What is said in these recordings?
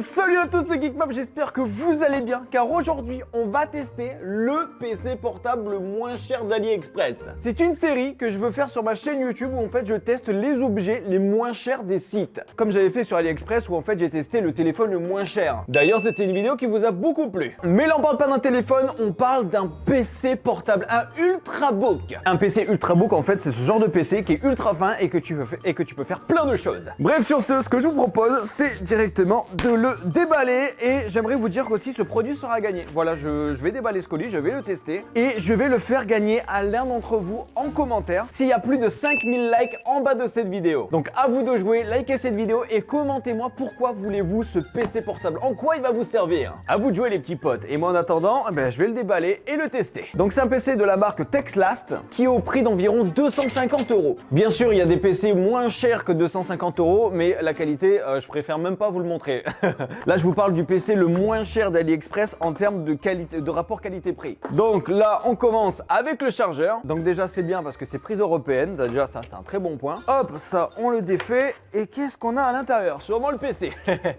Salut à tous, c'est Geekmap, j'espère que vous allez bien car aujourd'hui on va tester le PC portable le moins cher d'AliExpress. C'est une série que je veux faire sur ma chaîne YouTube où en fait je teste les objets les moins chers des sites. Comme j'avais fait sur AliExpress où en fait j'ai testé le téléphone le moins cher. D'ailleurs c'était une vidéo qui vous a beaucoup plu. Mais là on parle pas d'un téléphone, on parle d'un PC portable, un Ultrabook. Un PC Ultrabook en fait c'est ce genre de PC qui est ultra fin et que tu peux faire plein de choses. Bref sur ce que je vous propose c'est directement de le déballer et j'aimerais vous dire qu'aussi ce produit sera gagné. Voilà, je vais déballer ce colis, je vais le tester et je vais le faire gagner à l'un d'entre vous en commentaire s'il y a plus de 5000 likes en bas de cette vidéo. Donc à vous de jouer, likez cette vidéo et commentez-moi pourquoi voulez-vous ce PC portable, en quoi il va vous servir. À vous de jouer les petits potes et moi en attendant, je vais le déballer et le tester. Donc c'est un PC de la marque Texlast qui est au prix d'environ 250 €. Bien sûr il y a des PC moins chers que 250 €, mais la qualité je préfère même pas vous le montrer. Là je vous parle du PC le moins cher d'AliExpress en termes de qualité, de rapport qualité-prix. Donc là on commence avec le chargeur. Donc déjà c'est bien parce que c'est prise européenne. Déjà ça c'est un très bon point. Hop, ça on le défait. Et qu'est-ce qu'on a à l'intérieur? Sûrement le PC.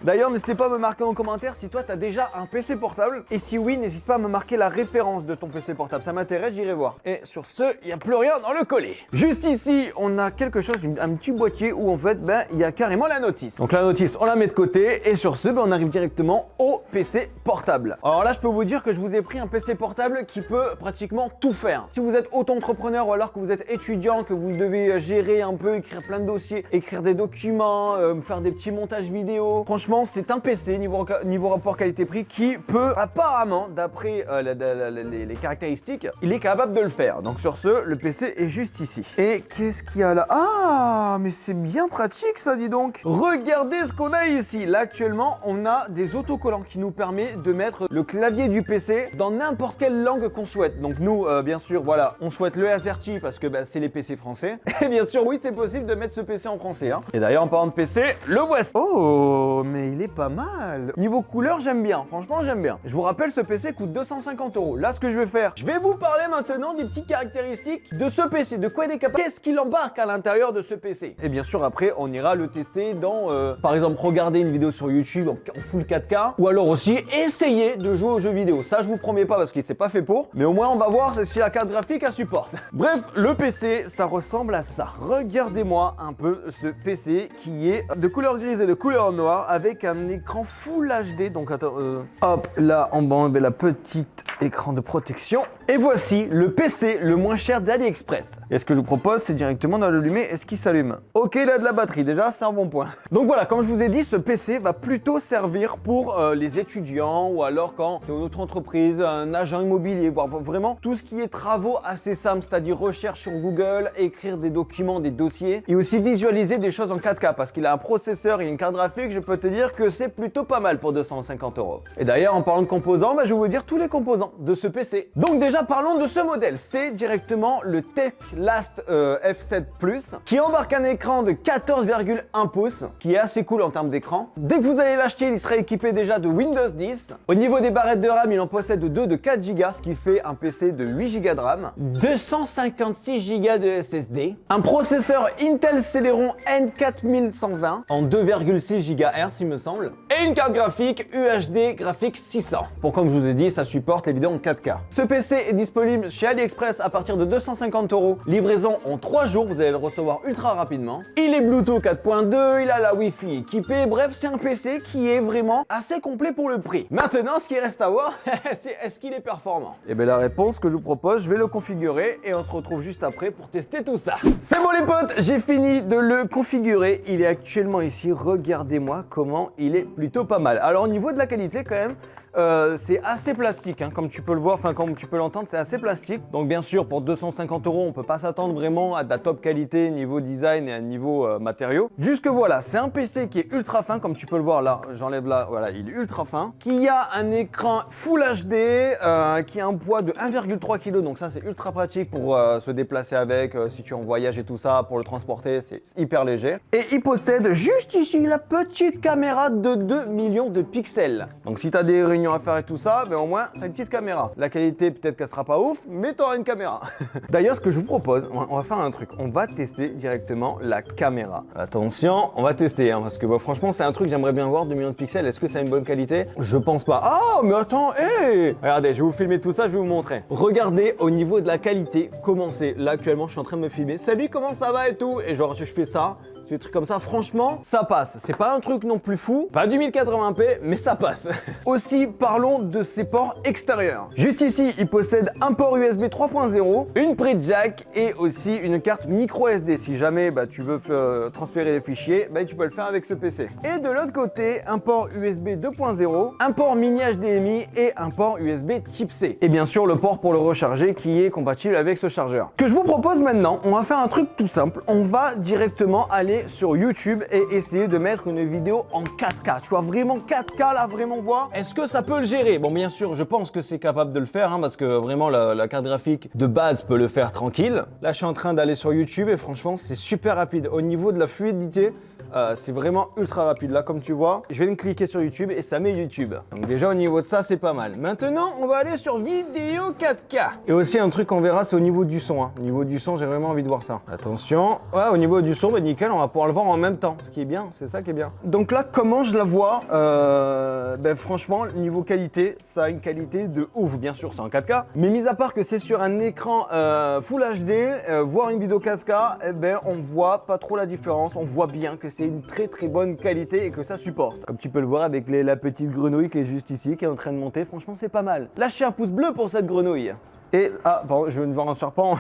D'ailleurs n'hésitez pas à me marquer en commentaire si toi tu as déjà un PC portable. Et si oui, n'hésite pas à me marquer la référence de ton PC portable. Ça m'intéresse, j'irai voir. Et sur ce, il n'y a plus rien dans le colis. Juste ici, on a quelque chose, un petit boîtier où en fait, il y a carrément la notice. Donc la notice, on la met de côté. Et sur ce, on arrive directement au PC portable. Alors là, je peux vous dire que je vous ai pris un PC portable qui peut pratiquement tout faire. Si vous êtes auto-entrepreneur ou alors que vous êtes étudiant, que vous devez gérer un peu, écrire plein de dossiers, écrire des documents, faire des petits montages vidéo. Franchement, c'est un PC niveau rapport qualité-prix qui peut apparemment, d'après les caractéristiques, il est capable de le faire. Donc sur ce, le PC est juste ici. Et qu'est-ce qu'il y a là? Ah, mais c'est bien pratique ça, dis donc. Regardez ce qu'on a ici. Là, actuellement, on a des autocollants qui nous permettent de mettre le clavier du PC dans n'importe quelle langue qu'on souhaite. Donc nous, bien sûr, voilà, on souhaite le AZERTY parce que c'est les PC français. Et bien sûr, oui, c'est possible de mettre ce PC en français. Hein. Et d'ailleurs, en parlant de PC, le voici. Oh, mais il est pas mal. Niveau couleur, j'aime bien. Franchement, j'aime bien. Je vous rappelle, ce PC coûte 250 €. Là, ce que je vais faire, je vais vous parler maintenant des petites caractéristiques de ce PC. De quoi il est capable. Qu'est-ce qu'il embarque à l'intérieur de ce PC. Et bien sûr, après, on ira le tester dans, par exemple, regarder une vidéo sur YouTube en full 4K. Ou alors aussi, essayer de jouer aux jeux vidéo. Ça, je vous promets pas parce qu'il s'est pas fait pour. Mais au moins, on va voir si la carte graphique, elle supporte. Bref, le PC, ça ressemble à ça. Regardez-moi un peu ce PC qui est de couleur grise et de couleur noire avec un écran Full HD. Donc, attends, hop, là, on va enlever la petite écran de protection. Et voici le PC le moins cher d'AliExpress. Et ce que je vous propose, c'est directement de l'allumer. Est-ce qu'il s'allume? Ok, il a de la batterie. Déjà, c'est un bon point. Donc voilà, comme je vous ai dit, ce PC va plutôt servir pour les étudiants ou alors quand tu es une autre entreprise, un agent immobilier, voire vraiment tout ce qui est travaux assez simples, c'est-à-dire recherche sur Google, écrire des documents, des dossiers et aussi visualiser des choses en 4K parce qu'il a un processeur et une carte graphique. Je peux te dire que c'est plutôt pas mal pour 250 €. Et d'ailleurs, en parlant de composants, je vais vous dire tous les composants de ce PC. Donc déjà, parlons de ce modèle. C'est directement le Texlast F7 Plus qui embarque un écran de 14,1 pouces qui est assez cool en termes d'écran. Dès que vous allez l'acheter, il sera équipé déjà de Windows 10. Au niveau des barrettes de RAM, il en possède 2 de 4 Go, ce qui fait un PC de 8 Go de RAM, 256 Go de SSD, un processeur Intel Celeron N4120 en 2,6 GHz il me semble, et une carte graphique UHD Graphics 600. Pour comme je vous ai dit, ça supporte les vidéos en 4K. Ce PC est disponible chez AliExpress à partir de 250 €. Livraison en 3 jours, vous allez le recevoir ultra rapidement. Il est Bluetooth 4.2, il a la Wi-Fi équipée. Bref, c'est un PC qui est vraiment assez complet pour le prix. Maintenant, ce qui reste à voir, c'est est-ce qu'il est performant? Et bien la réponse que je vous propose, je vais le configurer et on se retrouve juste après pour tester tout ça. C'est bon les potes, j'ai fini de le configurer. Il est actuellement ici. Regardez-moi comment il est plutôt pas mal. Alors au niveau de la qualité quand même, c'est assez plastique, hein, comme tu peux le voir, enfin comme tu peux l'entendre, c'est assez plastique. Donc bien sûr, pour 250 €, on peut pas s'attendre vraiment à de la top qualité niveau design et à niveau matériaux. Juste que voilà, c'est un PC qui est ultra fin, comme tu peux le voir là, j'enlève là, voilà, il est ultra fin. Qui a un écran Full HD, qui a un poids de 1,3 kg, donc ça c'est ultra pratique pour se déplacer avec, si tu es en voyage et tout ça, pour le transporter, c'est hyper léger. Et il possède juste ici la petite caméra de 2 millions de pixels. Donc si tu as des réunions réunions à faire et tout ça, ben au moins t'as une petite caméra. La qualité peut-être qu'elle sera pas ouf, mais t'auras une caméra. D'ailleurs, ce que je vous propose, on va faire un truc. On va tester directement la caméra. Attention, on va tester, hein, parce que bah, franchement, c'est un truc que j'aimerais bien voir, 2 millions de pixels. Est-ce que ça a une bonne qualité? Je pense pas. Ah, mais attends, hé! Regardez, je vais vous filmer tout ça, je vais vous montrer. Regardez au niveau de la qualité, comment c'est. Là, actuellement, je suis en train de me filmer. Salut, comment ça va et tout? Et genre, je fais ça. Des trucs comme ça, franchement, ça passe. C'est pas un truc non plus fou, pas du 1080p, mais ça passe. Aussi, parlons de ses ports extérieurs. Juste ici, il possède un port USB 3.0, une prise jack et aussi une carte micro SD. Si jamais bah, tu veux transférer des fichiers, bah, tu peux le faire avec ce PC. Et de l'autre côté, un port USB 2.0, un port mini HDMI et un port USB Type C. Et bien sûr, le port pour le recharger qui est compatible avec ce chargeur. Ce que je vous propose maintenant, on va faire un truc tout simple. On va directement aller sur YouTube et essayer de mettre une vidéo en 4K. Tu vois, vraiment 4K là, vraiment voir. Est-ce que ça peut le gérer? Bon, bien sûr, je pense que c'est capable de le faire, hein, parce que vraiment la carte graphique de base peut le faire tranquille. Là, je suis en train d'aller sur YouTube et franchement, c'est super rapide. Au niveau de la fluidité, c'est vraiment ultra rapide. Là, comme tu vois, je vais me cliquer sur YouTube et ça met YouTube. Donc déjà, au niveau de ça, c'est pas mal. Maintenant, on va aller sur vidéo 4K. Et aussi, un truc qu'on verra, c'est au niveau du son. Hein. Au niveau du son, j'ai vraiment envie de voir ça. Attention. Ouais, au niveau du son, bah, nickel, on va pouvoir le voir en même temps. Ce qui est bien, c'est ça qui est bien. Donc là, comment je la vois? Ben, franchement, niveau qualité, ça a une qualité de ouf. Bien sûr, c'est en 4K. Mais mis à part que c'est sur un écran Full HD, voir une vidéo 4K, eh ben, on voit pas trop la différence. On voit bien que c'est une très bonne qualité et que ça supporte. Comme tu peux le voir avec la petite grenouille qui est juste ici, qui est en train de monter, franchement c'est pas mal. Lâchez un pouce bleu pour cette grenouille. Et, ah, bon, je viens de voir un serpent,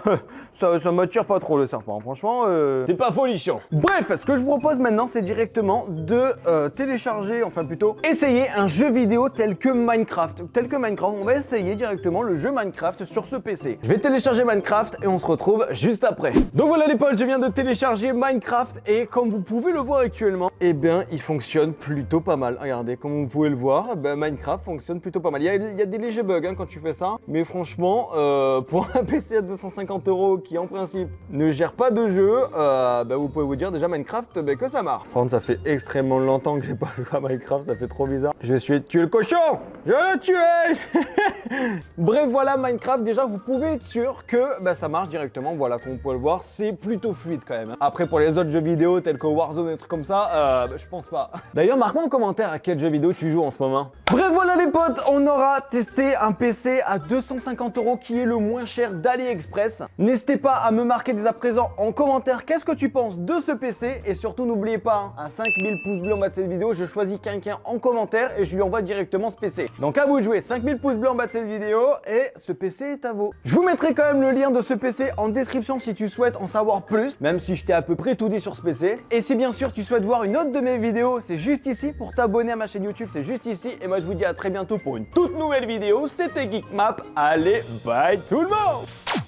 ça m'attire pas trop le serpent, franchement, c'est pas folichon. Bref, ce que je vous propose maintenant, c'est directement de télécharger, enfin plutôt, essayer un jeu vidéo tel que Minecraft. On va essayer directement le jeu Minecraft sur ce PC. Je vais télécharger Minecraft et on se retrouve juste après. Donc voilà les potes, je viens de télécharger Minecraft et comme vous pouvez le voir actuellement, eh bien, il fonctionne plutôt pas mal. Regardez, comme vous pouvez le voir, ben, Minecraft fonctionne plutôt pas mal. Il y a des légers bugs hein, quand tu fais ça, mais franchement, pour un PC à 250 € qui en principe ne gère pas de jeu, bah, vous pouvez vous dire déjà Minecraft bah, que ça marche. Par contre ça fait extrêmement longtemps que j'ai pas joué à Minecraft, ça fait trop bizarre. Je vais tuer le cochon. Je vais le tuer. Bref voilà Minecraft, déjà vous pouvez être sûr que bah, ça marche directement. Voilà, comme vous pouvez le voir, c'est plutôt fluide quand même. Après pour les autres jeux vidéo tels que Warzone et des trucs comme ça, bah, je pense pas. D'ailleurs marque-moi en commentaire à quel jeu vidéo tu joues en ce moment. Bref voilà les potes, on aura testé un PC à 250 € qui est le moins cher d'AliExpress. N'hésitez pas à me marquer dès à présent en commentaire qu'est-ce que tu penses de ce PC et surtout n'oubliez pas, à 5000 pouces bleus en bas de cette vidéo, je choisis quelqu'un en commentaire et je lui envoie directement ce PC. Donc à vous de jouer, 5000 pouces bleus en bas de cette vidéo et ce PC est à vous. Je vous mettrai quand même le lien de ce PC en description si tu souhaites en savoir plus, même si je t'ai à peu près tout dit sur ce PC. Et si bien sûr tu souhaites voir une autre de mes vidéos, c'est juste ici. Pour t'abonner à ma chaîne YouTube, c'est juste ici. Et moi je vous dis à très bientôt pour une toute nouvelle vidéo. C'était Geekmap. Allez, bye tout le monde!